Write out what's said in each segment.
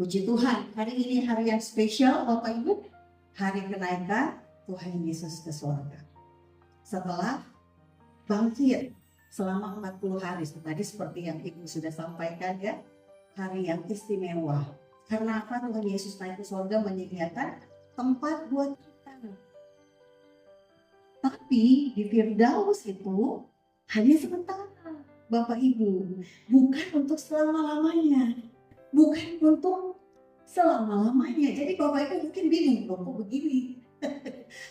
Puji Tuhan, hari ini hari yang spesial Bapak Ibu, hari kenaikan Tuhan Yesus ke surga. Setelah bangkit selama 40 hari, tadi seperti yang Ibu sudah sampaikan ya, hari yang istimewa. Karena apa? Tuhan Yesus naik ke surga menyediakan tempat buat kita. Tapi di Firdaus itu hanya sementara, Bapak Ibu, bukan untuk selama-lamanya. Bukan untuk selama-lamanya. Jadi Bapak Ibu mungkin bingung, loh kok begini?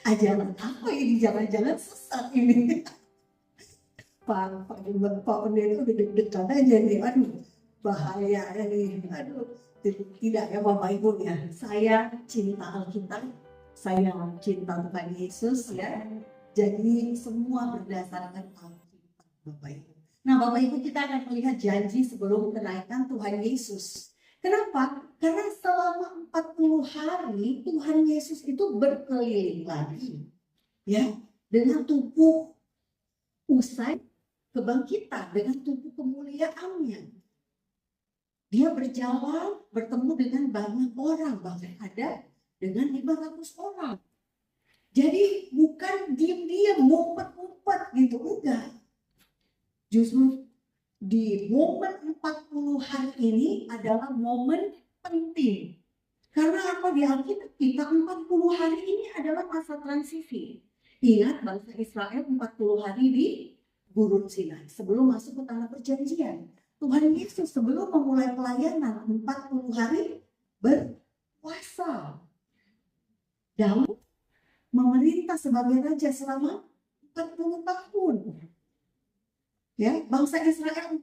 Ajaran apa ini? Jangan-jangan sesat ini. Pak Pendeta udah deg-degan aja nih. Aduh, bahaya ini. Aduh, tidak ya Bapak Ibu ya. Saya cinta Alkitab, saya cinta Tuhan Yesus ya. Jadi semua berdasarkan Alkitab Bapak Ibu. Nah Bapak Ibu, kita akan melihat janji sebelum kenaikan Tuhan Yesus. Kenapa? Karena selama 40 hari Tuhan Yesus itu berkeliling lagi. Ya, dengan tubuh usai kebangkitan, dengan tubuh kemuliaannya. Dia berjalan, bertemu dengan banyak orang, bahkan ada dengan 500 orang. Jadi bukan diam-diam, ngumpet-ngumpet gitu, enggak. Justru di momen 40 hari ini adalah momen penting. Karena apa? Di Alkitab kita 40 hari ini adalah masa transisi. Ingat bangsa Israel 40 hari di Gurun Sinai sebelum masuk ke tanah perjanjian. Tuhan Yesus sebelum memulai pelayanan 40 hari berpuasa. Dan memerintah sebagai raja selama 40 tahun. Ya, bangsa Israel 40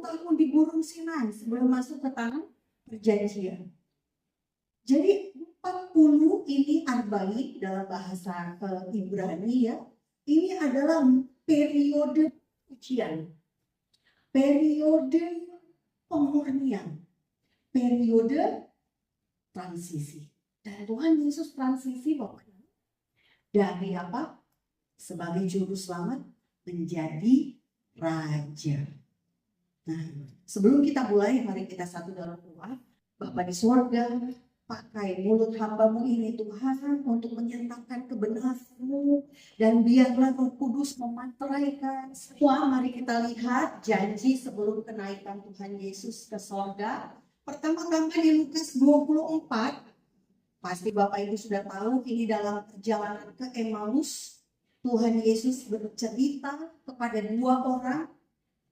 tahun di Gurun Sinai sebelum masuk ke tanah perjanjian. Jadi 40 ini arba'in dalam bahasa Ibrani ya. Ini adalah periode ujian. Periode pemurnian. Periode transisi. Dan Tuhan Yesus transisi pokoknya dari apa? Sebagai juru selamat menjadi Raja. Nah, sebelum kita mulai, mari kita satu dalam doa. Bapa di surga, pakai mulut hamba-Mu ini Tuhan untuk menyatakan kebenaran-Mu, dan biarlah Roh Kudus memantraikan semua. Mari kita lihat janji sebelum kenaikan Tuhan Yesus ke surga. Pertama-tama di Lukas 24, pasti Bapak Ibu sudah tahu ini dalam perjalanan ke Emmaus. Tuhan Yesus bercerita kepada dua orang.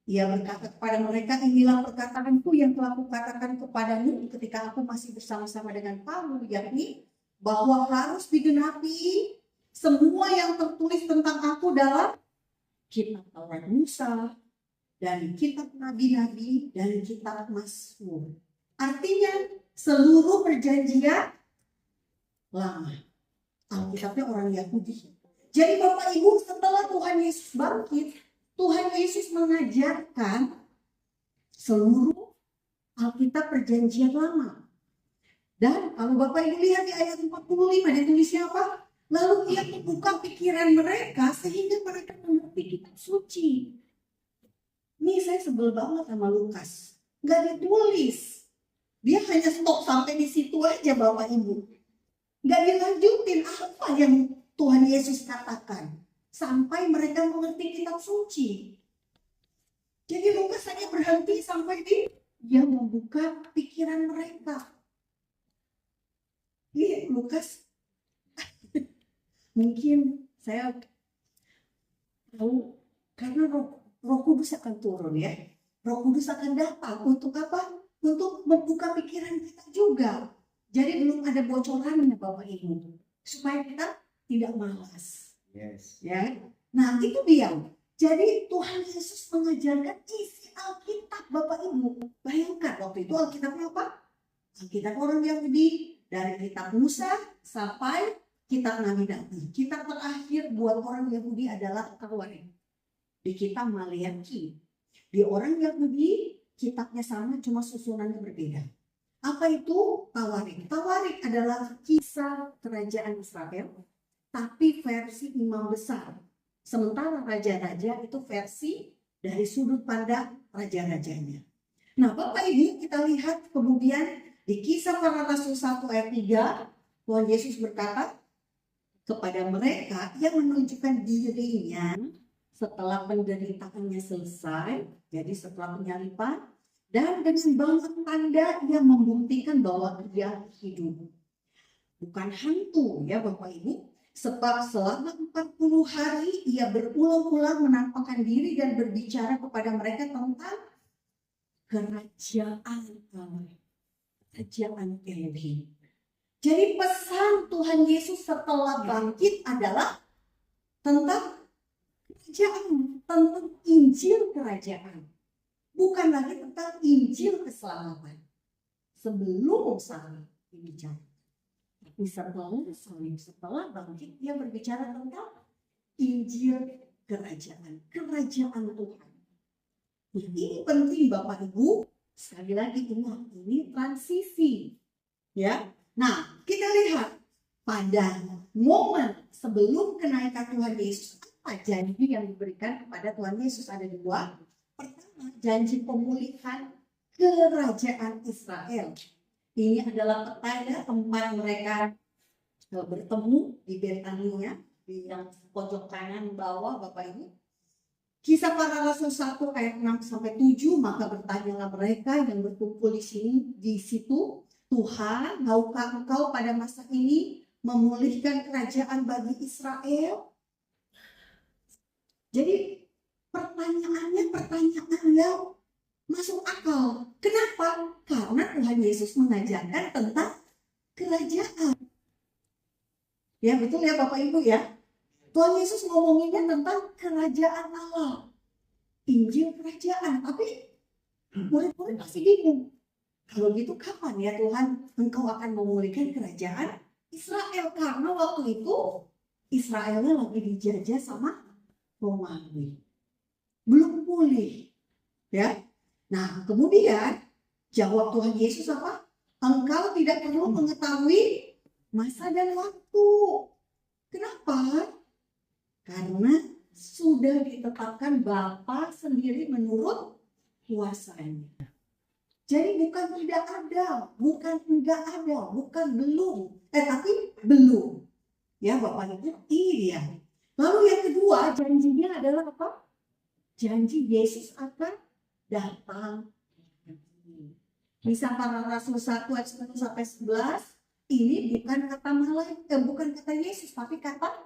Ia berkata kepada mereka, inilah perkataanku yang telah kukatakan kepadamu ketika aku masih bersama-sama dengan kamu, yakni bahwa harus digenapi semua yang tertulis tentang aku dalam kitab Taurat Musa dan kitab Nabi-Nabi dan kitab Mazmur. Artinya seluruh perjanjian lama. Alkitabnya orang Yahudi. Jadi Bapak Ibu, setelah Tuhan Yesus bangkit, Tuhan Yesus mengajarkan seluruh Alkitab perjanjian lama. Dan kalau Bapak Ibu lihat di ayat 45, dia tulisnya apa? Lalu ia membuka pikiran mereka sehingga mereka mengerti kitab suci. Ini saya sebel banget sama Lukas. Gak ditulis. Dia hanya stop sampai di situ aja Bapak Ibu. Gak dilanjutin apa yang Tuhan Yesus katakan sampai mereka mengerti kitab suci. Jadi Lukas hanya berhenti sampai dia membuka pikiran mereka. Ini Lukas mungkin saya tahu karena Roh Kudus akan turun ya. Roh Kudus akan datang untuk apa? Untuk membuka pikiran kita juga. Jadi belum ada bocorannya Bapak Ibu, supaya kita tidak malas. Yes. Ya. Nah, itu dia. Jadi Tuhan Yesus mengajarkan isi Alkitab Bapak Ibu. Bayangkan waktu itu Alkitabnya apa? Alkitab orang Yahudi, dari kitab Musa sampai kitab Nabi-Nabi. Kitab terakhir buat orang Yahudi adalah Taurat. Di kitab Maleakhi. Di orang Yahudi kitabnya sama, cuma susunannya berbeda. Apa itu Tawarik? Tawarik adalah kisah kerajaan Israel, tapi versi imam besar. Sementara raja-raja itu versi dari sudut pandang raja-rajanya. Nah Bapak Ibu, kita lihat kemudian Di Kisah Para Rasul 1 ayat 3, Tuhan Yesus berkata kepada mereka yang menunjukkan dirinya setelah penderitaannya selesai, jadi setelah penyaliban, dan dengan banyak tanda yang membuktikan bahwa dia hidup. Bukan hantu ya Bapak Ibu, sebab selama 40 hari ia berulang-ulang menampakkan diri dan berbicara kepada mereka tentang kerajaan Allah, kerajaan Elohim. Jadi pesan Tuhan Yesus setelah bangkit adalah tentang kerajaan, tentang Injil kerajaan. Bukan lagi tentang Injil keselamatan. Sebelum salib dibicara. Tapi setelah bangkit dia berbicara tentang Injil kerajaan. Kerajaan Tuhan. Ini penting Bapak Ibu. Sekali lagi ini transisi. Ya. Nah, kita lihat pada momen sebelum kenaikan Tuhan Yesus, apa janji yang diberikan kepada Tuhan Yesus? Ada dua. Pertama, janji pemulihan kerajaan Israel. Ini adalah petanda tempat mereka bertemu di Betania, di yang pojok kanan bawah Bapak Ibu. Kisah Para Rasul 1 ayat 6 sampai 7, maka bertanyalah mereka yang berkumpul di situ, Tuhan, maukah Engkau pada masa ini memulihkan kerajaan bagi Israel? Jadi pertanyaannya yang masuk akal. Kenapa? Karena Tuhan Yesus mengajarkan tentang kerajaan. Ya betul ya Bapak Ibu ya. Tuhan Yesus ngomonginnya tentang kerajaan Allah. Injil kerajaan. Tapi murid-murid pasti bingung. Kalau gitu kapan ya Tuhan Engkau akan memulihkan kerajaan Israel? Karena waktu itu Israelnya lagi dijajah sama Romawi. Belum pulih. Ya. Nah, kemudian jawab Tuhan Yesus apa? Engkau tidak perlu mengetahui masa dan waktu. Kenapa? Karena sudah ditetapkan Bapa sendiri menurut kuasanya. Jadi bukan tidak ada, bukan enggak ada, bukan belum. Tapi belum. Ya Bapak Ibu, ini dia. Lalu yang kedua, janjinya adalah apa? Janji Yesus akan datang. Kisah Para Rasul 1 ayat 10 sampai 11, ini bukan kata bukan kata Yesus, tapi kata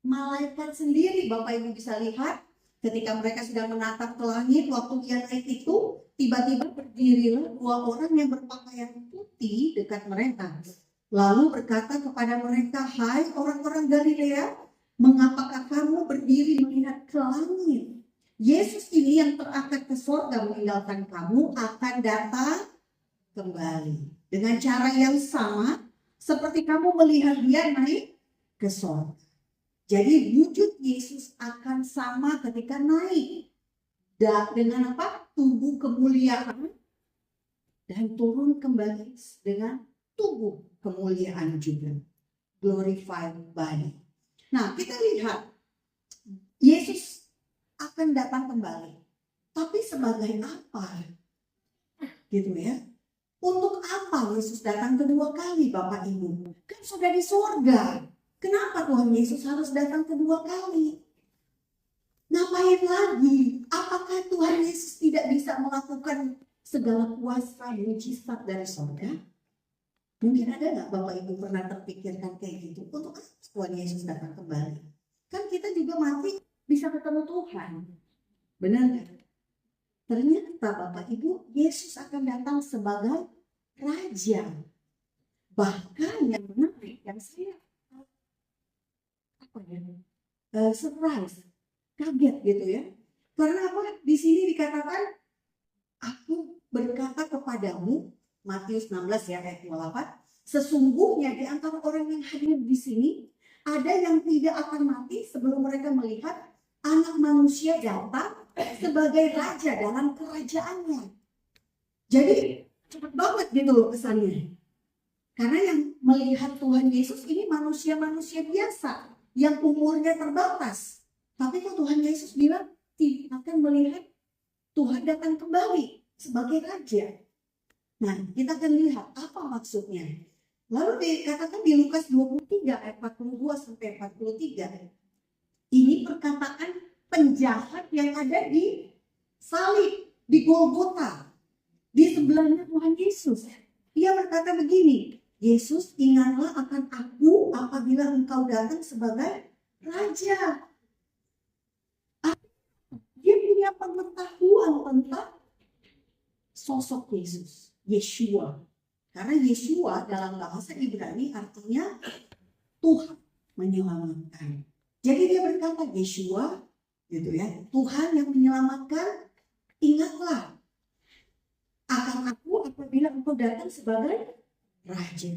malaikat sendiri. Bapak Ibu bisa lihat ketika mereka sedang menatap ke langit waktu dia naik itu, tiba-tiba berdirilah dua orang yang berpakaian putih dekat mereka. Lalu berkata kepada mereka, hai orang-orang Galilea, mengapakah kamu berdiri melihat ke langit? Yesus ini yang terangkat ke surga meninggalkan kamu akan datang kembali. Dengan cara yang sama seperti kamu melihat dia naik ke surga. Jadi wujud Yesus akan sama ketika naik. Dengan apa? Tubuh kemuliaan dan turun kembali dengan tubuh kemuliaan juga. Glorified body. Nah, kita lihat Yesus akan datang kembali. Tapi sebagai apa? Gitu ya. Untuk apa Yesus datang kedua kali Bapak Ibu? Kan sudah di surga. Kenapa Tuhan Yesus harus datang kedua kali? Ngapain lagi? Apakah Tuhan Yesus tidak bisa melakukan segala kuasa mujizat dari surga? Mungkin ada nggak Bapak Ibu pernah terpikirkan kayak gitu? Untuk apa Tuhan Yesus datang kembali? Kan kita juga mati bisa ketemu Tuhan. Benar nggak? Ternyata Bapak Ibu, Yesus akan datang sebagai Raja. Bahkan yang menarik, yang saya surprise, kaget gitu ya. Karena apa? Di sini dikatakan, aku berkata kepadamu, Matius 16 ya ayat 28, sesungguhnya di antara orang yang hadir di sini ada yang tidak akan mati sebelum mereka melihat Anak Manusia datang sebagai Raja dalam kerajaannya. Jadi cepat banget gitu loh kesannya. Karena yang melihat Tuhan Yesus ini manusia-manusia biasa yang umurnya terbatas. Tapi kok Tuhan Yesus bilang tidak akan melihat Tuhan datang kembali sebagai Raja. Nah, kita akan lihat apa maksudnya. Lalu dikatakan di Lukas 23 ayat 42 sampai 43. Ini perkataan penjahat yang ada di salib, di Golgota, di sebelahnya Tuhan Yesus. Ia berkata begini, Yesus, ingatlah akan aku apabila engkau datang sebagai Raja. Dia punya pengetahuan tentang sosok Yesus, Yeshua. Karena Yeshua dalam bahasa Ibrani artinya Tuhan menyelamatkan. Jadi dia berkata, Yeshua, gitu ya, Tuhan yang menyelamatkan, ingatlah akan aku apabila engkau datang sebagai Raja.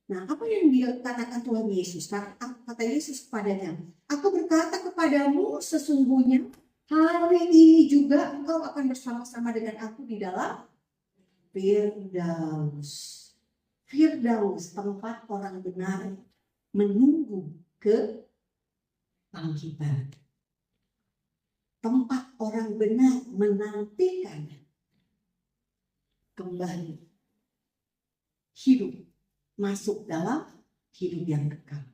Nah, apa yang dikatakan Tuhan Yesus? Kata Yesus kepadanya, aku berkata kepadamu sesungguhnya hari ini juga engkau akan bersama-sama dengan aku di dalam Firdaus. Firdaus, tempat orang benar menunggu kebangkitan. Tempat orang benar menantikan kembali hidup, masuk dalam hidup yang kekal.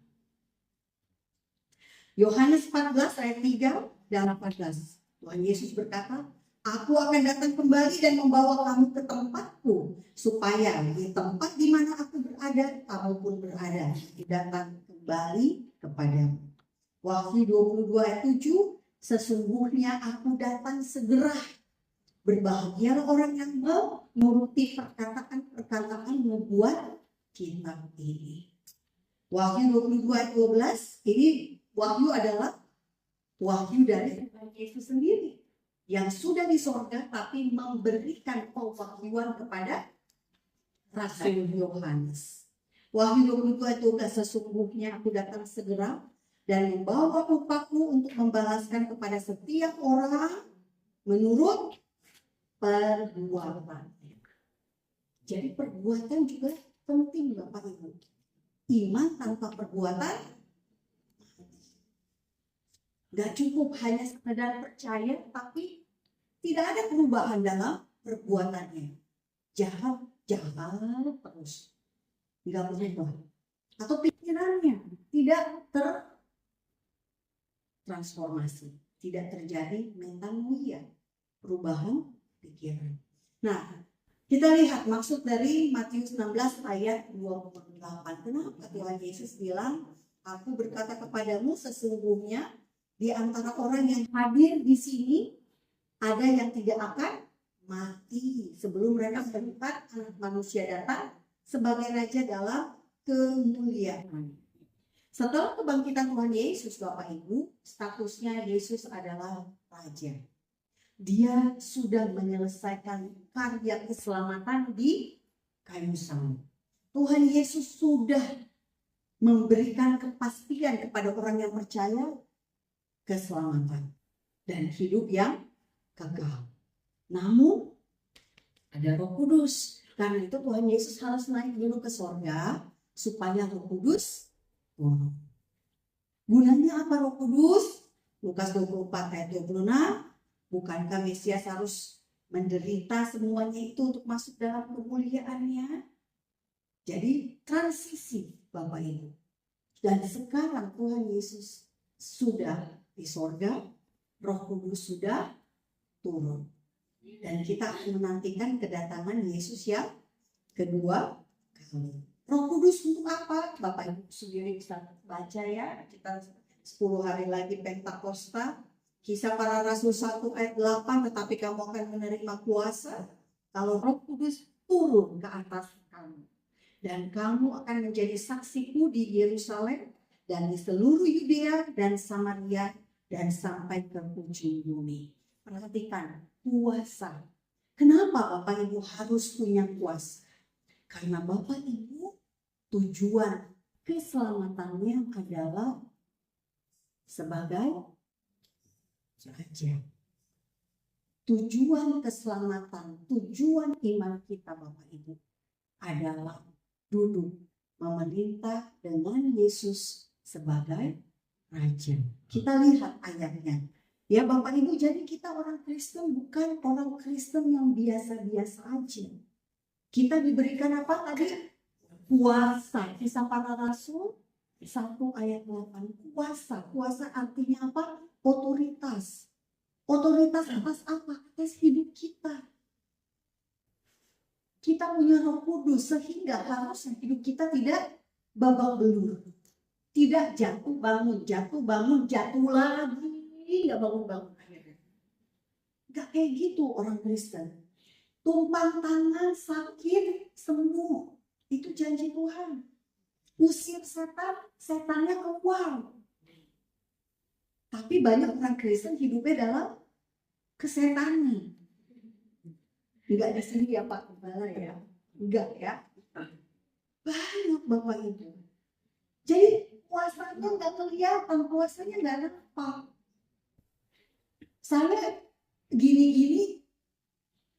Yohanes 14 ayat 3 dan 18. Tuhan Yesus berkata, aku akan datang kembali dan membawa kamu ke tempatku, supaya di tempat di mana aku berada, kamu pun berada. Datang kembali kepadamu. Wahyu 22 ayat 7, sesungguhnya aku datang segera. Berbahagialah orang yang menuruti perkataan membuat kitab ini. Wahyu 22 ayat 12, ini wahyu adalah wahyu dari Tuhan Yesus sendiri yang sudah di sorga tapi memberikan pewahyuan kepada Rasul Yohanes. Wahyu 22 ayat 12, sesungguhnya aku datang segera dan membawa upahku untuk membalaskan kepada setiap orang menurut perbuatannya. Jadi perbuatan juga penting Bapak Ibu. Iman tanpa perbuatan gak cukup hanya sekedar percaya, tapi tidak ada perubahan dalam perbuatannya. Jahat terus, gak berubah. Atau pikirannya tidak tertransformasi, tidak terjadi metanoia, perubahan pikiran. Nah, kita lihat maksud dari Matius 16 ayat 28. Kenapa Tuhan Yesus bilang, aku berkata kepadamu sesungguhnya di antara orang yang hadir di sini ada yang tidak akan mati sebelum mereka melihat Anak Manusia datang sebagai Raja dalam kemuliaan. Setelah kebangkitan Tuhan Yesus, Bapak Ibu, statusnya Yesus adalah Raja. Dia sudah menyelesaikan karya keselamatan di kayu salib. Tuhan Yesus sudah memberikan kepastian kepada orang yang percaya keselamatan dan hidup yang kekal. Namun ada Roh Kudus. Karena itu Tuhan Yesus harus naik dulu ke sorga supaya Roh Kudus turun. Gunanya apa Roh Kudus? Lukas 24 ayat 26. Bukankah Mesias harus menderita semuanya itu untuk masuk dalam kemuliaannya? Jadi transisi Bapak Ibu. Dan sekarang Tuhan Yesus sudah di sorga, Roh Kudus sudah turun. Dan kita akan menantikan kedatangan Yesus yang kedua kali. Roh Kudus untuk apa? Bapak Ibu sendiri bisa baca ya. Kita 10 hari lagi Pentakosta. Kisah Para Rasul 1 ayat 8, tetapi kamu akan menerima kuasa kalau Roh Kudus turun ke atas kamu. Dan kamu akan menjadi saksiku di Yerusalem dan di seluruh Yudea dan Samaria dan sampai ke ujung bumi. Perhatikan, kuasa. Kenapa Bapak Ibu harus punya kuasa? Karena Bapak Ibu tujuan keselamatannya adalah sebagai Raja. Tujuan keselamatan, tujuan iman kita Bapak Ibu adalah duduk memerintah dengan Yesus sebagai Raja. Kita lihat ayatnya. Ya Bapak Ibu, jadi kita orang Kristen bukan orang Kristen yang biasa-biasa aja. Kita diberikan apa tadi? Kuasa. Kisah Para Rasul 1 ayat 8. Kuasa. Kuasa artinya apa? Otoritas. Otoritas atas apa? Atas hidup kita. Kita punya Roh Kudus sehingga harusnya hidup kita tidak babak belur. Tidak jatuh bangun, jatuh lagi. Nggak bangun-bangun. Nggak kayak gitu orang Kristen. Tumpang tangan, sakit, sembuh. Itu janji Tuhan. Usir setan, setannya keluar. Tapi banyak orang Kristen hidupnya dalam kesetanan. Enggak di sini ya Pak Gembala ya. Enggak ya. Banyak Bapak Ibu. Jadi kuasanya enggak kelihatan, kuasanya enggak nampak. Saya gini-gini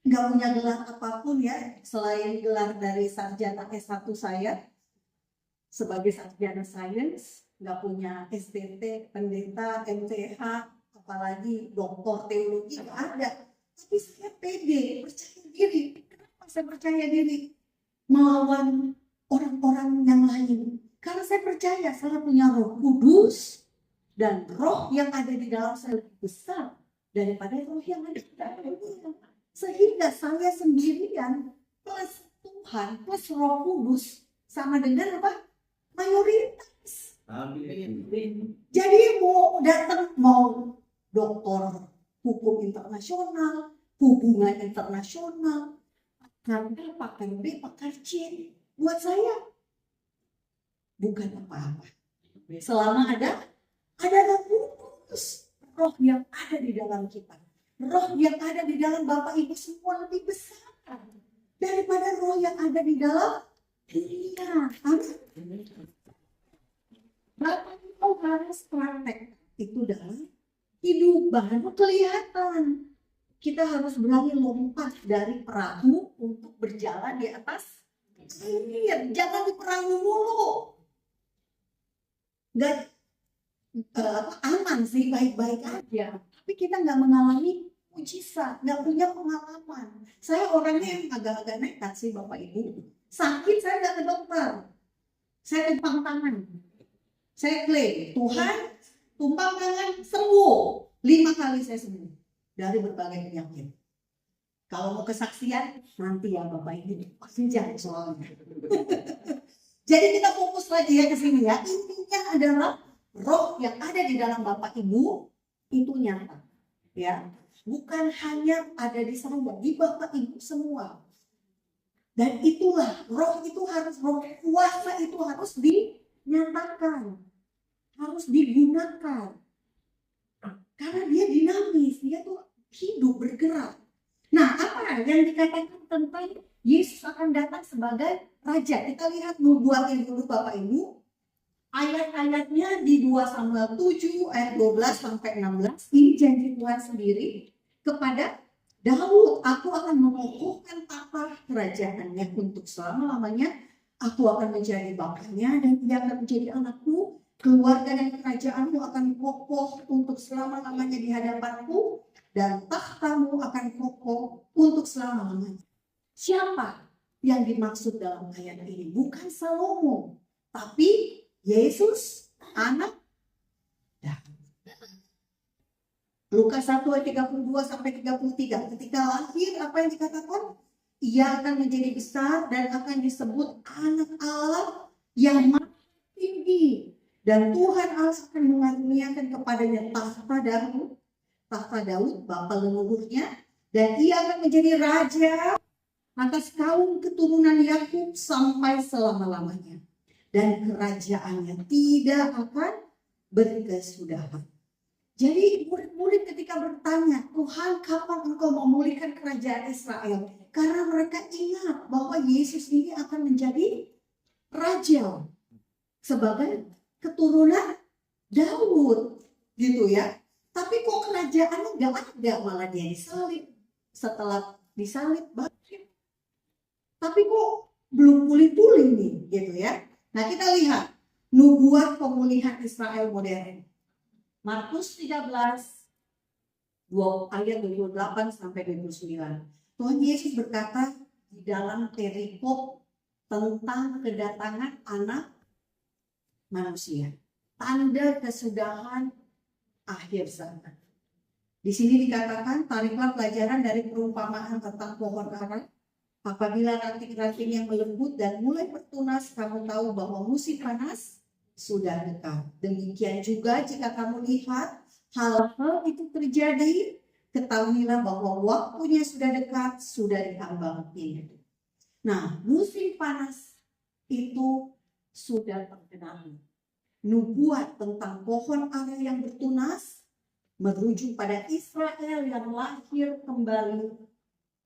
enggak punya gelar apapun ya. Selain gelar dari sarjana S1 saya sebagai sarjana sains. Enggak punya STT, pendeta, MTH, apalagi doktor teologi, enggak ada. Tapi saya pede, percaya diri. Kenapa saya percaya diri? Melawan orang-orang yang lain. Karena saya percaya saya punya Roh Kudus. Dan roh yang ada di dalam saya lebih besar daripada roh yang ada di dalam dunia. Sehingga saya sendirian plus Tuhan plus Roh Kudus sama dengan apa? Mayoritas. Amin. Jadi mau datang mau doktor hukum internasional, hubungan internasional, pakar A, pakar B, pakar C. Buat saya bukan apa-apa. Selama ada Roh Kudus, roh yang ada di dalam kita. Roh yang ada di dalam Bapak Ibu semua lebih besar daripada roh yang ada di dalam dunia. Amin. Bapak Ibu harus praktek itu dalam hidup, baru kelihatan. Kita harus berani lompat dari perahu untuk berjalan di atas air. Jangan di perahu mulu. Gak aman sih, baik-baik aja. Tapi kita nggak mengalami mujizat, nggak punya pengalaman. Saya orangnya yang agak-agak nekat sih Bapak Ibu. Sakit saya nggak ke dokter. Saya tumpang tangan. Saya klaim, Tuhan tumpang tangan sembuh. 5 kali saya sembuh dari berbagai penyakit. Kalau mau kesaksian nanti ya Bapak Ibu, jangan soalnya. Jadi kita fokus lagi ya ke sini ya. Intinya adalah roh yang ada di dalam Bapak Ibu itu nyata, ya. Bukan hanya ada di saya, di Bapak Ibu semua. Dan itulah roh itu harus, roh kuasa itu harus dinyatakan, harus digunakan. Karena dia dinamis, dia tuh hidup, bergerak. Nah, apa yang dikatakan tentang Yesus akan datang sebagai Raja? Kita lihat nubuatnya dulu Bapak Ibu. Ayat-ayatnya di 2 Samuel 7 ayat 12 sampai 16. Ini janji Tuhan sendiri kepada Daud. Aku akan mengukuhkan tahta kerajaannya untuk selama-lamanya. Aku akan menjadi bapaknya dan dia akan menjadi anakku. Keluarga dan kerajaanmu akan kokoh untuk selama-lamanya di hadapanku. Dan tahtamu akan kokoh untuk selama-lamanya. Siapa yang dimaksud dalam ayat ini? Bukan Salomo, tapi Yesus anak Daud. Lukas 1 ayat 32 sampai 33. Ketika lahir apa yang dikatakan? Ia akan menjadi besar dan akan disebut anak Allah yang maha tinggi. Dan Tuhan Allah akan mengaruniakan kepadanya tahta Daud, bapa leluhurnya, dan ia akan menjadi raja atas kaum keturunan Yakub sampai selama-lamanya. Dan kerajaannya tidak akan berkesudahan. Jadi murid-murid ketika bertanya, Tuhan kapan engkau memulihkan kerajaan Israel? Karena mereka ingat bahwa Yesus ini akan menjadi raja sebagai keturunan Daud, gitu ya. Tapi kok kerajaannya nggak ada, malah dia disalib. Setelah disalib bangkit. Tapi kok belum pulih-pulih nih, gitu ya. Nah kita lihat nubuat pemulihan Israel modern. Markus 13 ayat 28 sampai 29. Tuhan Yesus berkata di dalam perikop tentang kedatangan anak manusia. Tanda kesudahan akhir zaman. Di sini dikatakan, tariklah pelajaran dari perumpamaan tentang pohon ara. Apabila ranting-ranting yang melembut dan mulai bertunas, kamu tahu bahwa musim panas sudah dekat. Demikian juga jika kamu lihat hal-hal itu terjadi, ketahuilah bahwa waktunya sudah dekat, sudah diambang pintu. Nah, musim panas itu sudah terkenal. Nubuat tentang pohon ara yang bertunas merujuk pada Israel yang lahir kembali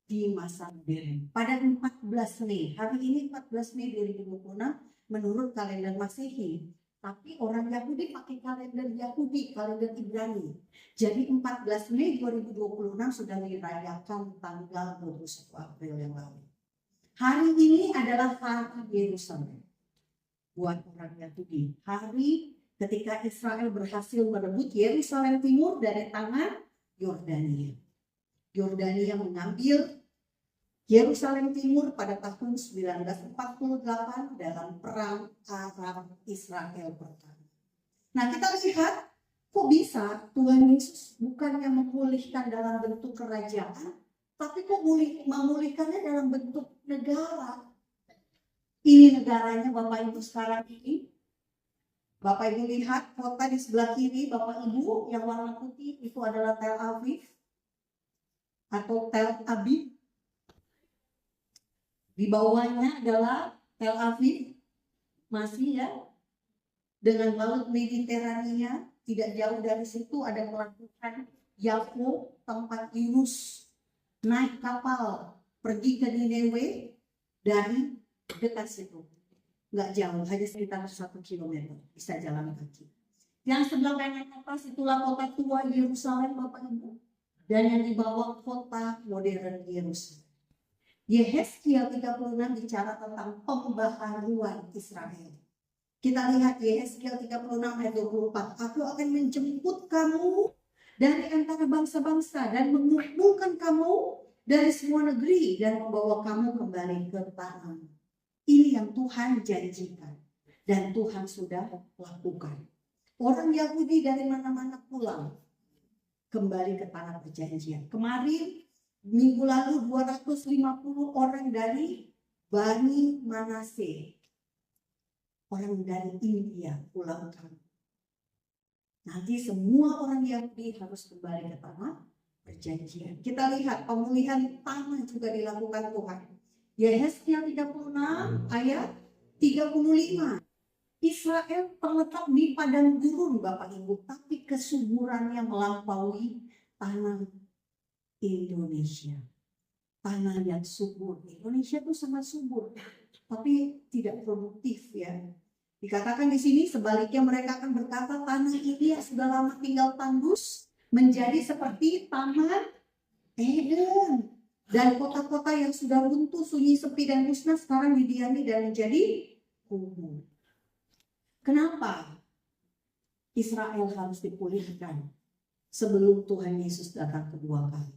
di masa modern. Pada 14 Mei, hari ini 14 Mei 2026 menurut kalender Masehi. Tapi orang Yahudi pakai kalender Yahudi, kalender Ibrani. Jadi 14 Mei 2026 sudah dirayakan tanggal 21 April yang lalu. Hari ini adalah hari Yerusalem buat orang Yahudi. Hari ketika Israel berhasil merebut Yerusalem Timur dari tangan Yordania. Yordania mengambil Yerusalem Timur pada tahun 1948 dalam perang Arab Israel pertama. Nah, kita lihat kok bisa Tuhan Yesus bukannya memulihkan dalam bentuk kerajaan, tapi kok memulihkannya dalam bentuk negara. Ini negaranya Bapak Ibu sekarang ini. Bapak Ibu lihat kota di sebelah kiri Bapak Ibu yang warna putih itu adalah Tel Aviv atau Tel Aviv. Di bawahnya adalah Tel Aviv, masih ya, dengan laut Mediterania. Tidak jauh dari situ ada pelabuhan Yafo, tempat Yunus naik kapal pergi ke Nineveh dari dekat situ. Nggak jauh, hanya sekitar 1 kilometer, bisa jalan kaki. Yang sebelah kanan atas itulah kota tua Yerusalem Bapak Ibu. Dan yang di bawah kota modern Yerusalem. Yehezkiel 36 bicara tentang pembaharuan Israel. Kita lihat Yehezkiel 36 ayat 24. Aku akan menjemput kamu dari antara bangsa-bangsa dan mengumpulkan kamu dari semua negeri dan membawa kamu kembali ke tanahmu. Ini yang Tuhan janjikan dan Tuhan sudah lakukan. Orang Yahudi dari mana-mana pulang kembali ke tanah perjanjian. Kemarin minggu lalu 250 orang dari Bani Manase, orang dari India pulang kampung. Nanti semua orang Yahudi harus kembali ke tanah perjanjian. Kita lihat pemulihan tanah juga dilakukan Tuhan. Yehezkiel 36 ayat 35. Israel terletak di padang gurun Bapak Ibu, tapi kesuburannya melampaui tanah Indonesia. Tanah yang subur. Indonesia itu sangat subur, tapi tidak produktif ya. Dikatakan di sini sebaliknya mereka akan berkata tanah ini yang sudah lama tinggal tandus menjadi seperti taman Eden. Dan kota-kota yang sudah runtuh, sunyi, sepi dan musnah sekarang didiami dan menjadi kumuh. Kenapa Israel harus dipulihkan sebelum Tuhan Yesus datang kedua kali?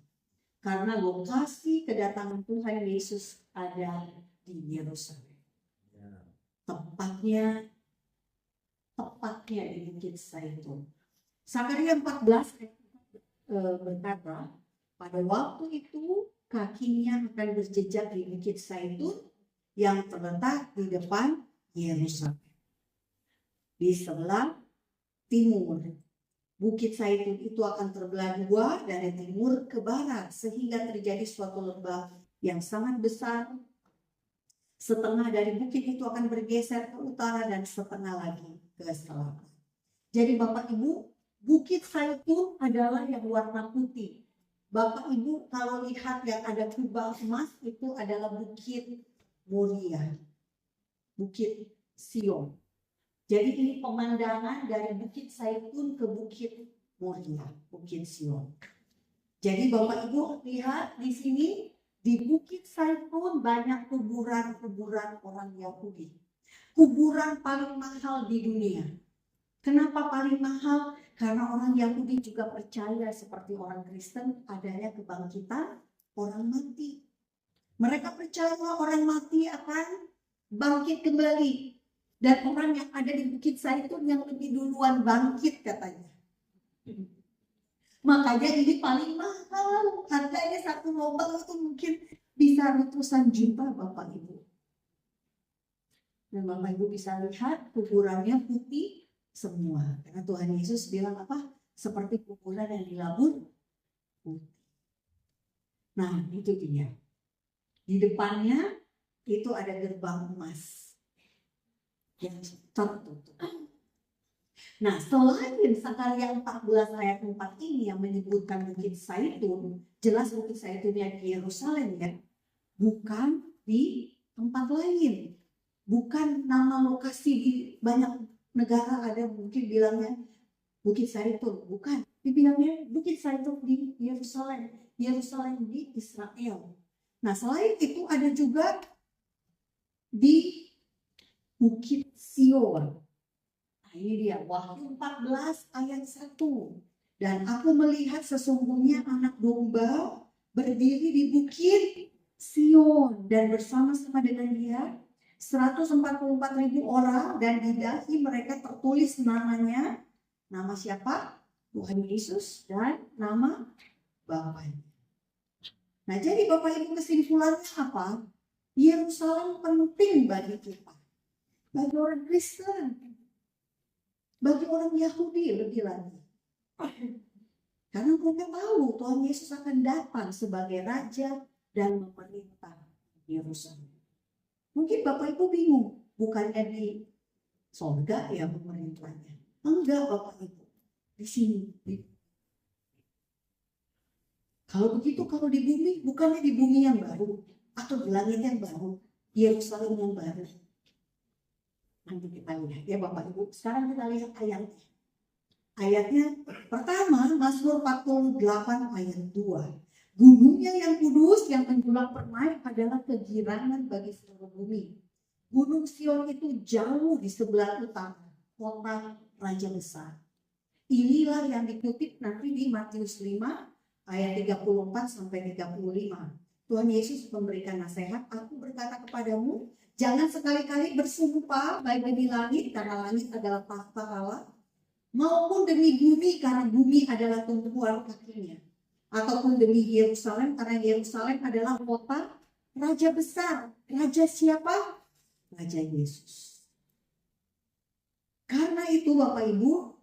Karena lokasi kedatangan Tuhan Yesus ada di Yerusalem. Tepatnya di Bukit Zaitun. Sakaria 14 berkata, pada waktu itu kakinya akan berjejak di Bukit Zaitun yang terletak di depan Yerusalem. Di sebelah timur. Bukit Zaitun itu akan terbelah dua dari timur ke barat sehingga terjadi suatu lembah yang sangat besar. Setengah dari bukit itu akan bergeser ke utara dan setengah lagi ke selatan. Jadi Bapak Ibu, Bukit Zaitun adalah yang warna putih. Bapak Ibu kalau lihat yang ada kubah emas itu adalah Bukit Moria, Bukit Sion. Jadi ini pemandangan dari Bukit Zaitun ke Bukit Moria, Bukit Sion. Jadi Bapak Ibu lihat di sini di Bukit Zaitun banyak kuburan-kuburan orang Yahudi. Kuburan paling mahal di dunia. Kenapa paling mahal? Karena orang Yahudi juga percaya seperti orang Kristen adanya kebangkitan orang mati. Mereka percaya orang mati akan bangkit kembali. Dan orang yang ada di Bukit Zaitun yang lebih duluan bangkit katanya. Makanya ini paling mahal. Harganya satu lubang itu mungkin bisa ratusan juta Bapak Ibu. Dan Bapak Ibu bisa lihat kuburannya putih semua. Karena Tuhan Yesus bilang apa? Seperti kuburan yang dilabur putih. Nah itu dia. Di depannya itu ada gerbang emas yang tertutup. Nah, selain Sakaria 14 ayat 4 ini yang menyebutkan Bukit Zaitun, jelas Bukit Zaitunnya di Yerusalem ya, bukan di tempat lain. Bukan nama lokasi di banyak negara ada mungkin bilangnya Bukit Zaitun, bukan. Dibilangnya Bukit Zaitun di Yerusalem, Yerusalem di Israel. Nah, selain itu ada juga di Bukit Sion. Nah, ini dia Wahyu 14 ayat 1. Dan aku melihat sesungguhnya anak domba berdiri di Bukit Sion dan bersama-sama dengan dia 144.000 orang, dan di dahi mereka tertulis namanya. Nama siapa? Tuhan Yesus dan nama Bapaknya. Nah, jadi Bapak Ibu kesimpulannya apa? Yerusalem penting bagi kita. Bagi orang Kristen, bagi orang Yahudi lebih lagi. Karena mereka tahu Tuhan Yesus akan datang sebagai Raja dan memerintah Yerusalem. Mungkin Bapak Ibu bingung, bukannya di surga ya pemerintahnya? Enggak Bapak Ibu, di sini. Kalau begitu, kalau di bumi, bukannya di bumi yang baru atau di langit yang baru, Yerusalem yang baru. Nanti kita lihat ya Bapak Ibu. Sekarang kita lihat ayatnya. Ayatnya pertama, Mazmur 48 ayat 2. Gunungnya yang kudus, yang menjulang permai adalah kegirangan bagi seluruh bumi. Gunung Sion itu jauh di sebelah utara, kota Raja Besar. Inilah yang dikutip nanti di Matius 5 ayat 34 sampai 35. Tuhan Yesus memberikan nasihat, aku berkata kepadamu, jangan sekali-kali bersumpah baik demi langit karena langit adalah takhta Allah, maupun demi bumi karena bumi adalah tumpuan kakinya, ataupun demi Yerusalem karena Yerusalem adalah kota Raja Besar. Raja siapa? Raja Yesus. Karena itu Bapak Ibu,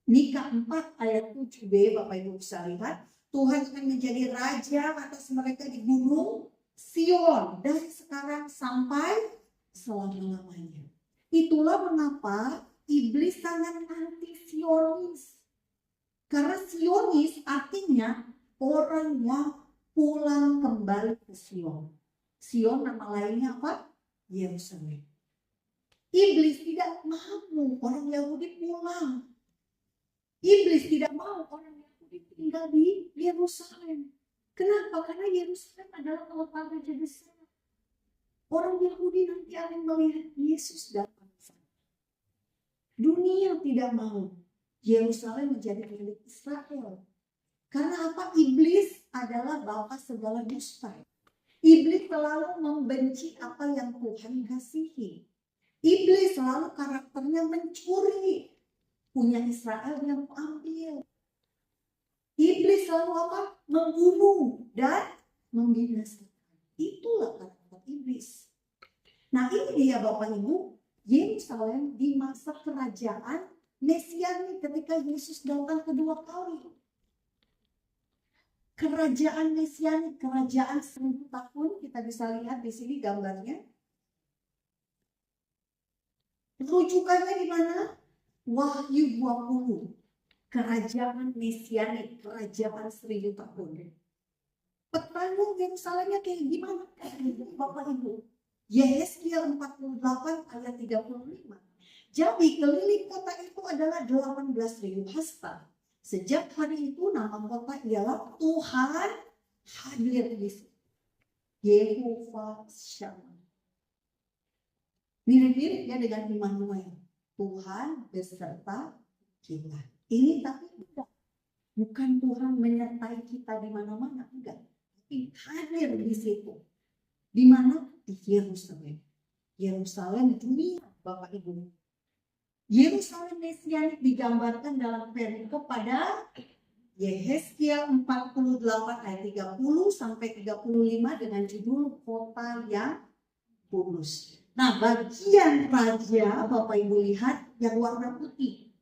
Mika 4 ayat 7b Bapak Ibu bisa lihat, Tuhan akan menjadi raja atas mereka di gunung Sion dari sekarang sampai selama-lamanya. Itulah mengapa iblis sangat anti-Sionis. Karena Sionis artinya orang yang pulang kembali ke Sion. Sion nama lainnya apa? Yerusalem. Iblis tidak mau orang Yahudi pulang. Iblis tidak mau orang Yahudi tinggal di Yerusalem. Kenapa? Karena Yerusalem adalah kota Raja Besar. Orang Yahudi nanti akan melihat Yesus datang. Dunia tidak mau Yerusalem menjadi milik Israel. Karena apa? Iblis adalah bapa segala dusta. Iblis selalu membenci apa yang Tuhan kasihi. Iblis selalu karakternya mencuri. Punya Israel yang ambil. Iblis selalu apa? Membunuh dan membinasakan. Itulah karakter iblis. Nah ini dia Bapak Ibu, Yerusalem di masa kerajaan Mesianik ketika Yesus datang kedua kali. Kerajaan Mesianik, kerajaan 1000 tahun, kita bisa lihat di sini gambarnya. Rujukannya di mana? Wahyu 20. Kerajaan Mesianik, kerajaan 1000 tahun. Petanya Yerusalemnya kayak gimana? Bapak Ibu. Yehezkiel 48 ayat 35. Jadi keliling kota itu adalah 18.000 hasta. Sejak hari itu nama kota ialah Tuhan hadir di situ. Yehovah Shammah. Mirip-mirip ya dengan Immanuel. Tuhan beserta kita. Ini tapi tidak. Bukan Tuhan menyertai kita di mana-mana, enggak. Tapi hadir di situ. Di mana? Di Yerusalem. Yerusalem dunia, Bapak Ibu. Yerusalem mesianik digambarkan dalam perikop pada Yehezkiel 48 ayat 30 sampai 35 dengan judul kota yang kudus. Nah, bagian raja Bapak Ibu lihat yang warna putih.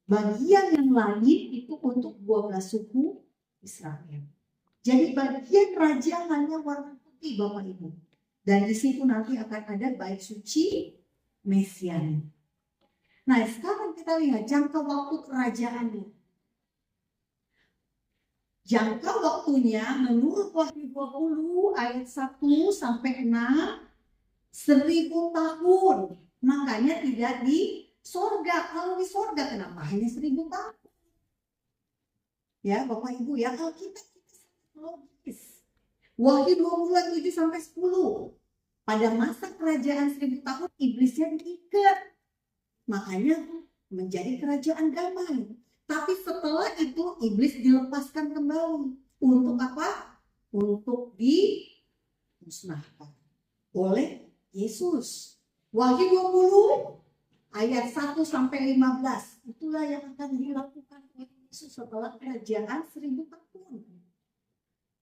Bagian yang lain itu untuk 12 suku Israel. Jadi bagian raja hanya warna putih Bapak Ibu. Dan di situ nanti akan ada bait suci mesianik. Nah, sekarang kita lihat jangka waktu kerajaannya. Jangka waktunya menurut Wahyu 20 ayat 1 sampai 6 1000 tahun. Makanya tidak di sorga. Kalau di sorga kenapa hanya 1000 tahun? Ya Bapak Ibu ya, kalau kita logis. Wahyu 20 ayat 7 sampai 10. Pada masa kerajaan 1000 tahun iblisnya diikat. Makanya menjadi kerajaan damai. Tapi setelah itu iblis dilepaskan kembali. Untuk apa? Untuk dimusnahkan oleh Yesus. Wahyu 20 ayat 1 sampai 15. Itulah yang akan dilakukan oleh Yesus setelah kerajaan 1000 tahun.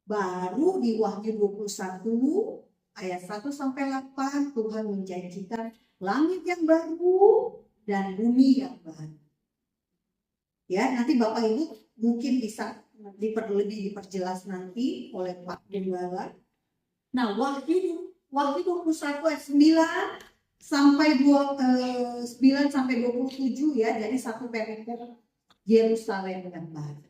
Baru di Wahyu 21 ayat 1 sampai 8 Tuhan menjanjikan langit yang baru dan bumi yang baru. Ya, nanti Bapak Ibu mungkin bisa lebih diperjelas nanti oleh Pak Gembala. Nah, Wahyu 21 ayat 9 sampai 9 sampai 27 ya, dari satu perikop Yerusalem yang baru.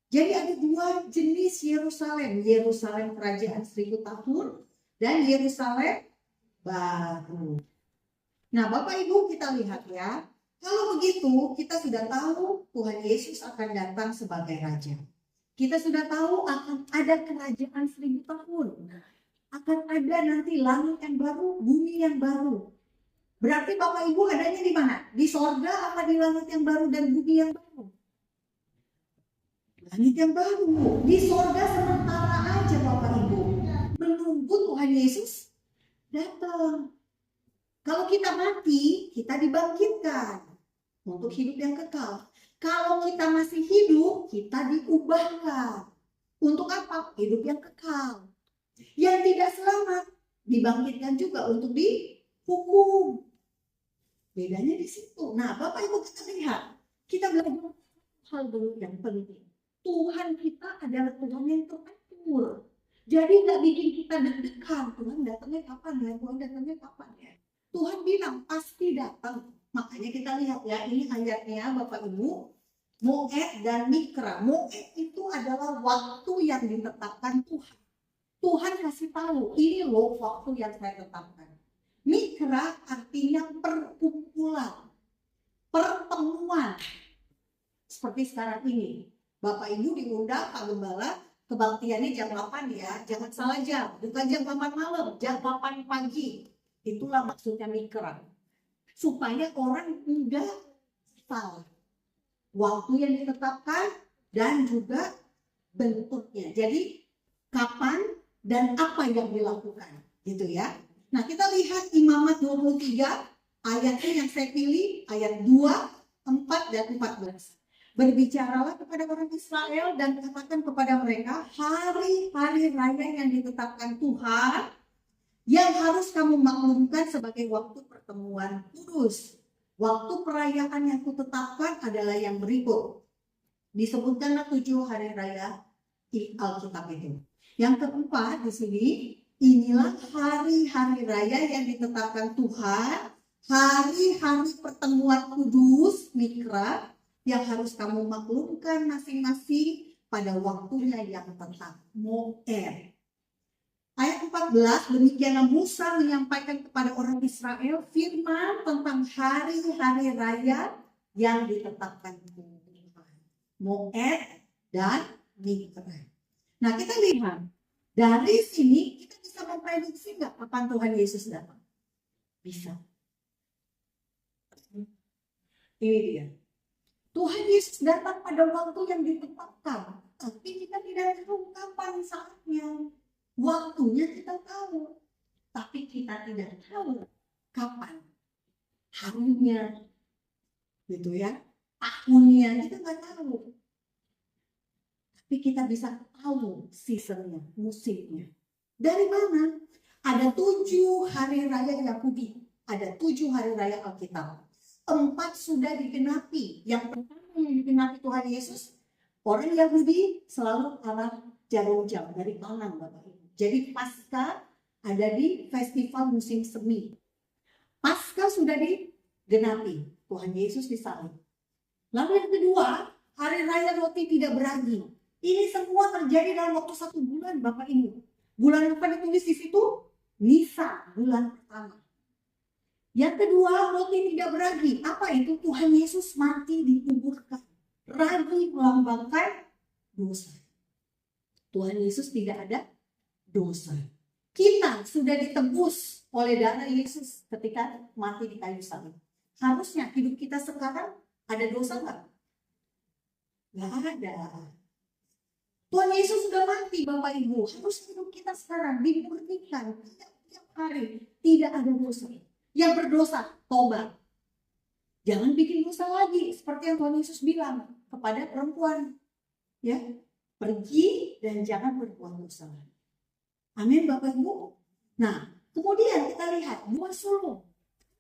Jadi ada dua jenis Yerusalem, Yerusalem kerajaan 1000 tahun dan Yerusalem baru. Nah, Bapak Ibu kita lihat ya. Kalau begitu, kita sudah tahu Tuhan Yesus akan datang sebagai Raja. Kita sudah tahu akan ada kerajaan 1000 tahun. Akan ada nanti langit yang baru, bumi yang baru. Berarti Bapak Ibu adanya di mana? Di sorga apa di langit yang baru dan bumi yang baru? Langit yang baru. Di sorga sementara aja Bapak Ibu. Menunggu Tuhan Yesus datang. Kalau kita mati, kita dibangkitkan untuk hidup yang kekal. Kalau kita masih hidup, kita diubahkan. Untuk apa? Hidup yang kekal. Yang tidak selamat, dibangkitkan juga untuk dihukum. Bedanya di situ. Nah, Bapak Ibu kita lihat. Kita belajar hal dulu yang penting. Tuhan kita adalah Tuhan yang teratur. Jadi nggak bikin kita deg-degan. Tuhan datangnya kapan ya? Tuhan datangnya kapan ya? Tuhan bilang pasti datang. Makanya kita lihat ya, ini ayatnya Bapak Ibu, Moed dan Mikra. Moed itu adalah waktu yang ditetapkan Tuhan. Tuhan kasih tahu, ini loh waktu yang saya tetapkan. Mikra artinya perkumpulan, pertemuan. Seperti sekarang ini, Bapak Ibu diundang Pak Gembala, kebaktiannya jam 8 ya, jangan salah jam, bukan jam 8 malam, jam 8 pagi. Itulah maksudnya Mikra. Supaya orang enggak salah. Waktu yang ditetapkan dan juga bentuknya. Jadi kapan dan apa yang dilakukan. Gitu ya. Nah kita lihat Imamat 23 ayatnya yang saya pilih. Ayat 2, 4 dan 14. Berbicaralah kepada orang Israel dan katakan kepada mereka hari-hari raya yang ditetapkan Tuhan yang harus kamu maklumkan sebagai waktu pertemuan kudus. Waktu perayaan yang kutetapkan adalah yang berikut. Disebutkanlah 7 hari raya di Alkitab itu. Yang keempat di sini, inilah hari-hari raya yang ditetapkan Tuhan, hari-hari pertemuan kudus, Mikra, yang harus kamu maklumkan masing-masing pada waktunya yang tetap. Moed. Ayat 14, demikianlah Musa menyampaikan kepada orang Israel firman tentang hari-hari raya yang ditetapkan Tuhan. Moed dan Mikra. Nah kita lihat, dari sini kita bisa memprediksi nggak kapan Tuhan Yesus datang? Bisa. Ini dia. Tuhan Yesus datang pada waktu yang ditetapkan. Tapi kita tidak tahu kapan saatnya. Waktunya kita tahu, tapi kita tidak tahu kapan harinya, gitu ya, tahunnya kita nggak tahu. Tapi kita bisa tahu seasonnya, musimnya. Dari mana? Ada 7 hari raya Yahudi, ada 7 hari raya Alkitab. 4 sudah digenapi. Yang pertama yang digenapi Tuhan Yesus, orang Yahudi selalu kalah jarum jam dari Kanaan, Bapak Ibu. Jadi Paskah ada di festival musim semi. Paskah sudah digenapi, Tuhan Yesus disalib. Lalu yang kedua, hari raya roti tidak beragi. Ini semua terjadi dalam waktu 1 bulan, Bapak Ibu. Bulan apa ditulis di situ? Nisan, bulan pertama. Yang kedua, roti tidak beragi. Apa itu? Tuhan Yesus mati dikuburkan. Ragi melambangkan dosa. Tuhan Yesus tidak ada dosa. Kita sudah ditebus oleh darah Yesus ketika mati di kayu salib. Harusnya hidup kita sekarang ada dosa nggak? Nggak ada. Tuhan Yesus sudah mati, Bapak Ibu. Harus hidup kita sekarang dimurnikan tiap hari. Tidak ada dosa. Yang berdosa, tobat. Jangan bikin dosa lagi seperti yang Tuhan Yesus bilang kepada perempuan. Ya, pergi dan jangan berbuat dosa. Amin, Bapak Ibu. Nah, kemudian kita lihat buah sulung.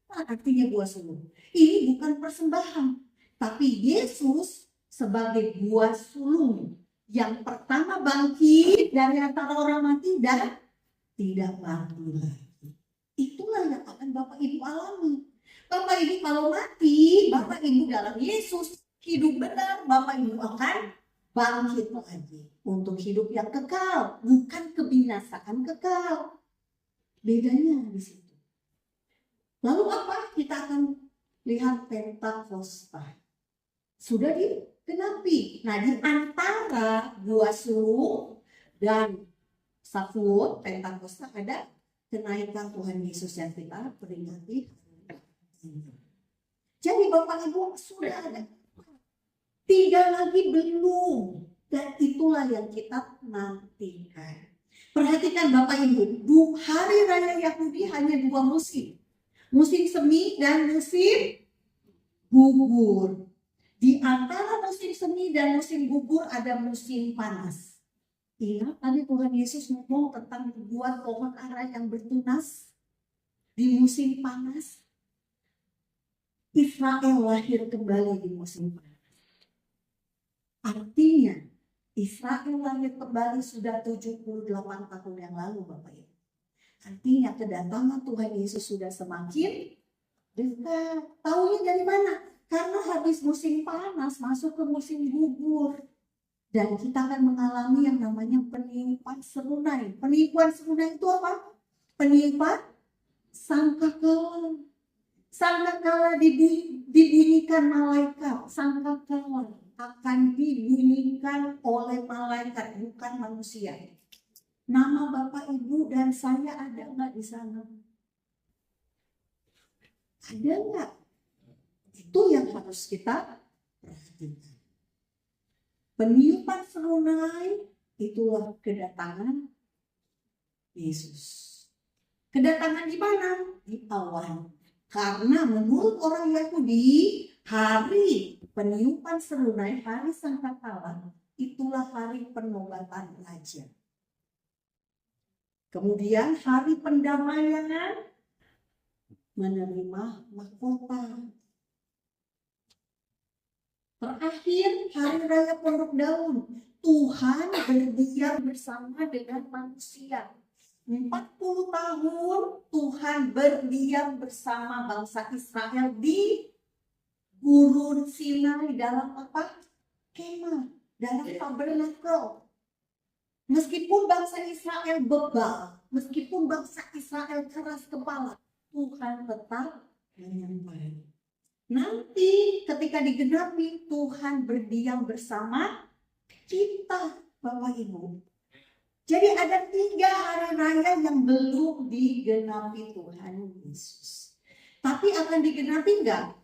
Apa artinya buah sulung? Ini bukan persembahan, tapi Yesus sebagai buah sulung yang pertama bangkit dari antara orang mati dan tidak mati lagi. Itulah yang akan Bapak Ibu alami. Bapak Ibu kalau mati, Bapak Ibu dalam Yesus hidup benar, Bapak Ibu akan bangkit lagi untuk hidup yang kekal, bukan kebinasaan kekal. Bedanya di situ. Lalu apa? Kita akan lihat Pentakosta. Sudah digenapi. Nah, di antara buah sulung dan Safuot, Pentakosta ada kenaikan Tuhan Yesus yang kita peringati. Jadi Bapak Ibu sudah ada. 3 lagi belum. Dan itulah yang kita nantikan. Perhatikan Bapak Ibu, hari raya Yahudi hanya 2 musim. Musim semi dan musim gugur. Di antara musim semi dan musim gugur ada musim panas. Ingat tadi Tuhan Yesus ngomong tentang buah pohon ara yang bertunas di musim panas. Israel lahir kembali di musim panas. Artinya Israel lahir kembali sudah 78 tahun yang lalu, Bapak Ibu. Artinya kedatangan Tuhan Yesus sudah semakin dekat. Taunya dari mana? Karena habis musim panas masuk ke musim gugur. Dan kita akan mengalami yang namanya peniupan serunai. Peniupan serunai itu apa? Peniupan sangkakala. Sangkakala dibunyikan malaikat. Sangkakala akan dibunyikan oleh malaikat, bukan manusia. Nama Bapak Ibu dan saya ada nggak di sana? Ada nggak? Itu yang harus kita perhatikan. Peniupan serunai itulah kedatangan Yesus. Kedatangan di mana? Di awan. Karena menurut orang Yahudi, hari peniupan serunai, hari sangkakala, itulah hari penobatan raja. Kemudian hari pendamaian, menerima mahkota. Terakhir, hari raya pondok daun. Tuhan berdiam bersama dengan manusia. 40 tahun Tuhan berdiam bersama bangsa Israel di Gurun Sinai dalam apa? Kemah, dalam tabernakel. Meskipun bangsa Israel bebal, meskipun bangsa Israel keras kepala, Tuhan tetap menyembah. Nanti ketika digenapi, Tuhan berdiam bersama kita, Bapak Ibu. Jadi ada 3 hari raya yang belum digenapi Tuhan Yesus. Tapi akan digenapi enggak?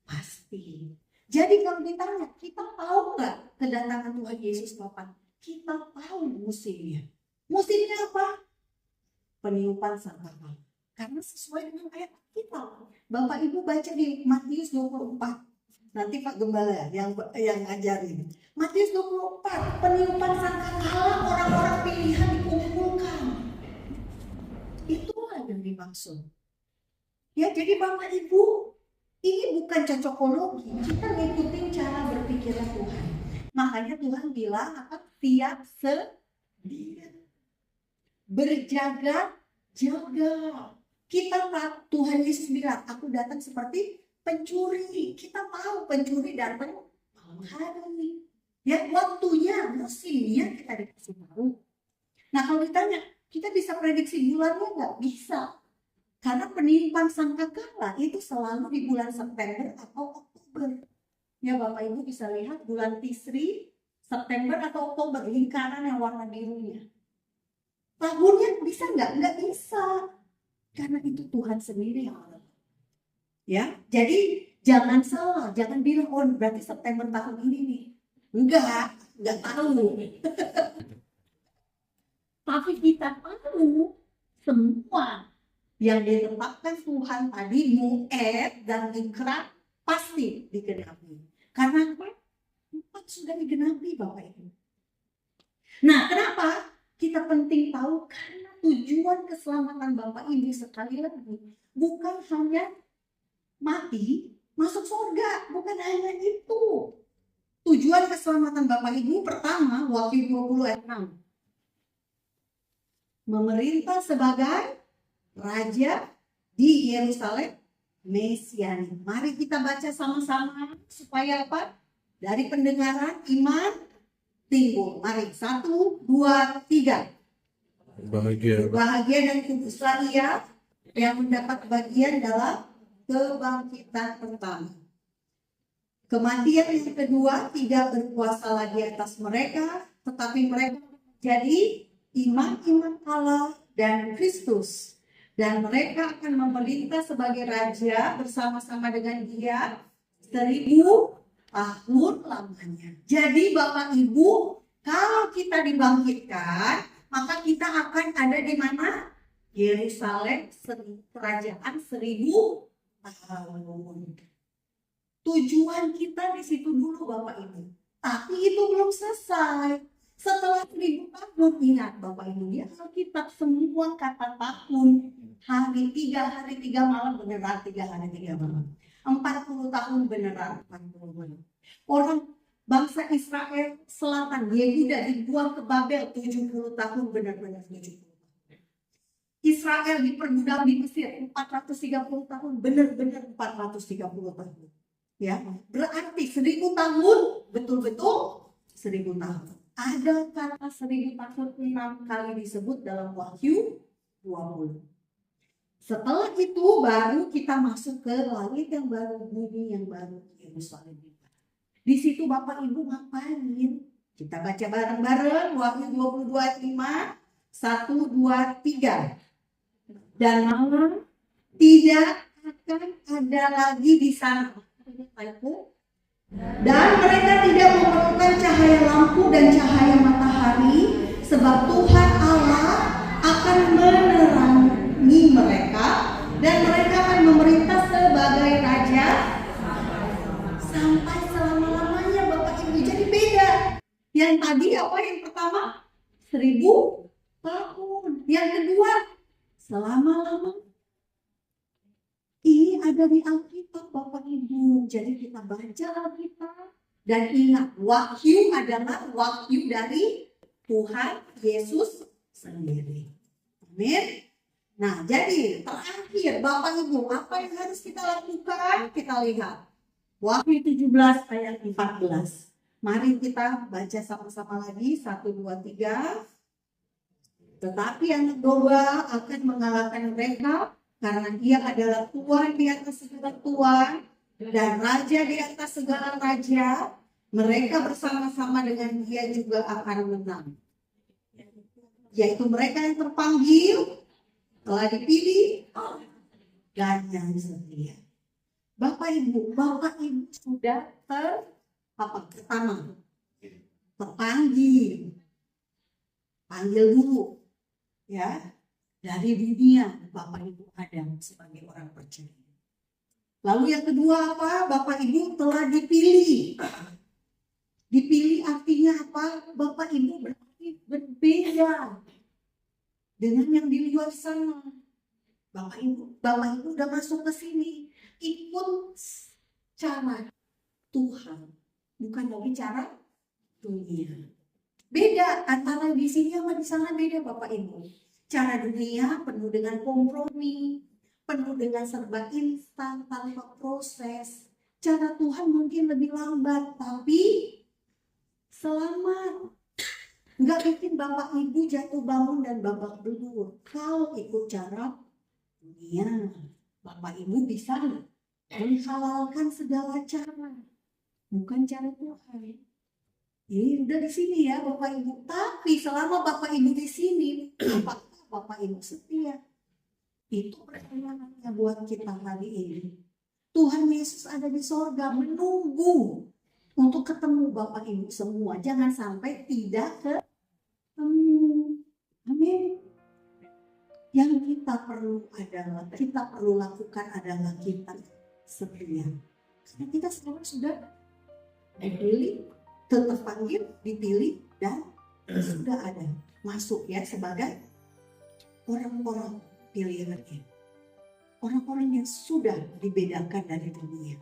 Pasti. Jadi kalau ditanya, kita tahu enggak kedatangan Tuhan Yesus kapan? Kita tahu musimnya. Musimnya apa? Peniupan sangkakala. Karena sesuai dengan ayat kita. Bapak Ibu baca di Matius 24. Nanti Pak Gembala yang ngajarin. Matius 24, peniupan sangkakala, orang-orang pilihan dikumpulkan. Itulah yang dimaksud. Ya, jadi Bapak Ibu, ini bukan cocokologi. Kita ngikutin cara berpikirnya Tuhan. Makanya Tuhan bilang akan tiap sedia. Berjaga-jaga. Kita tahu Tuhan Yesus bilang, aku datang seperti pencuri. Kita tahu pencuri datang malam hari. Ya, waktunya, musimnya kita dikasih tahu. Nah, kalau ditanya, kita bisa prediksi bulannya nggak? Bisa. Karena peniupan sangkakala itu selalu di bulan September atau Oktober. Ya, Bapak Ibu bisa lihat bulan Tisri, September atau Oktober, lingkaran yang warna birunya. Tahunnya bisa nggak? Nggak bisa. Karena itu Tuhan sendiri yang ada. Ya, jadi jangan salah, jangan bilang, oh berarti September tahun ini nih. Nggak tahu. Tapi kita tahu semua yang ditetapkan Tuhan tadi, Moed dan Ikrar pasti digenapi. Karena apa? 4 sudah digenapi, Bapak Ibu. Nah, kenapa? Kita penting tahu karena tujuan keselamatan Bapak Ibu sekali lagi bukan hanya mati, masuk surga, bukan hanya itu. Tujuan keselamatan Bapak Ibu pertama, Wahyu 20 ayat 6. Memerintah sebagai raja di Yerusalem Mesiani. Mari kita baca sama-sama supaya apa? Dari pendengaran iman timbul. Mari 1, 2, 3. Bahagia dan kuduslah ia yang mendapat bagian dalam kebangkitan pertama. Kematian yang kedua tidak berkuasa lagi atas mereka, tetapi mereka jadi iman Allah dan Kristus. Dan mereka akan memerintah sebagai raja bersama-sama dengan dia 1000 tahun lamanya. Jadi Bapak Ibu, kalau kita dibangkitkan, maka kita akan ada di mana? Yerusalem, kerajaan 1000 tahun. Tujuan kita di situ dulu Bapak Ibu. Tapi itu belum selesai. Setelah 1000 tahun, ingat Bapak Ibu, ya Alkitab semua kata tahun, hari 3 malam beneran 3 hari 3 malam. 40 tahun beneran 40 malam. Orang bangsa Israel Selatan, Yehuda dibuang ke Babel 70 tahun benar-benar 70 tahun. Israel diperbudak di Mesir 430 tahun benar-benar 430 tahun. Ya, berarti 1000 tahun betul-betul 1000 tahun. Ada kata 1000 tahun 6 kali disebut dalam Wahyu 20. Setelah itu baru kita masuk ke langit yang baru, bumi yang baru, Yerusalem. Di situ Bapak Ibu ngapain? Kita baca bareng-bareng Wahyu 22 ayat 5, 1, 2, 3. Dan malam tidak akan ada lagi di sana. Dan mereka tidak memerlukan cahaya lampu dan cahaya matahari, sebab Tuhan Allah akan menerangi mereka dan mereka akan memerintah sebagai raja sampai selama-lamanya Bapak Ibu. Jadi beda. Yang tadi apa yang pertama? 1000 tahun. Yang kedua selama-lamanya. Ini ada di Alkitab Bapak Ibu. Jadi kita baca Alkitab dan ingat wahyu adalah wahyu dari Tuhan Yesus sendiri. Amin. Nah, jadi terakhir Bapak Ibu, apa yang harus kita lakukan? Kita lihat Wahyu 17 ayat 14. Mari kita baca sama-sama lagi 1, 2, 3. Tetapi anak domba akan mengalahkan mereka, karena dia adalah Tuhan di atas segala Tuhan dan Raja di atas segala Raja. Mereka bersama-sama dengan dia juga akan menang. Yaitu mereka yang terpanggil, telah dipilih, dan yang setia. Bapak Ibu sudah pertama terpanggil. Panggil dulu. ya, dari dunia Bapak Ibu ada sebagai orang percaya. Lalu yang kedua apa? Bapak Ibu telah dipilih. Dipilih artinya apa? Bapak Ibu berarti berbeda dengan yang di luar sana. Bapak Ibu udah masuk ke sini, ikut cara Tuhan, bukan lagi cara dunia. Beda antara di sini sama di sana, beda Bapak Ibu. Cara dunia penuh dengan kompromi, penuh dengan serba instan tanpa proses. Cara Tuhan mungkin lebih lambat, tapi selamat. Nggak bikin Bapak Ibu jatuh bangun dan babak belur. Kalau ikut cara dunia, Bapak Ibu bisa menghalalkan segala cara, bukan cara Tuhan. Ini udah di sini ya Bapak Ibu. Tapi selama Bapak Ibu di sini, apakah Bapak Ibu setia? Itu pertanyaannya buat kita hari ini. Tuhan Yesus ada di sorga menunggu untuk ketemu Bapak Ibu semua. Jangan sampai tidak ketemu. Amin. Yang kita perlu lakukan adalah kita setia. Karena kita sekarang sudah dipilih, tetap panggil, dipilih, dan sudah ada masuk ya sebagai orang-orang pilihannya. Orang-orang yang sudah dibedakan dari dunia.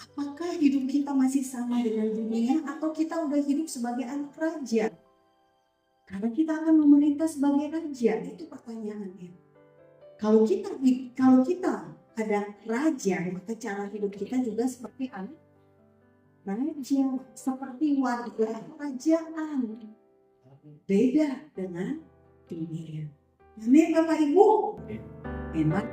Apakah hidup kita masih sama dengan dunia atau kita udah hidup sebagai anak raja? Karena kita akan memerintah sebagai raja, itu pertanyaannya. Kalau kita ada raja, maka cara hidup kita juga seperti anak raja, seperti warga kerajaan. Beda dengan dunia. Amin Bapak Ibu. Memang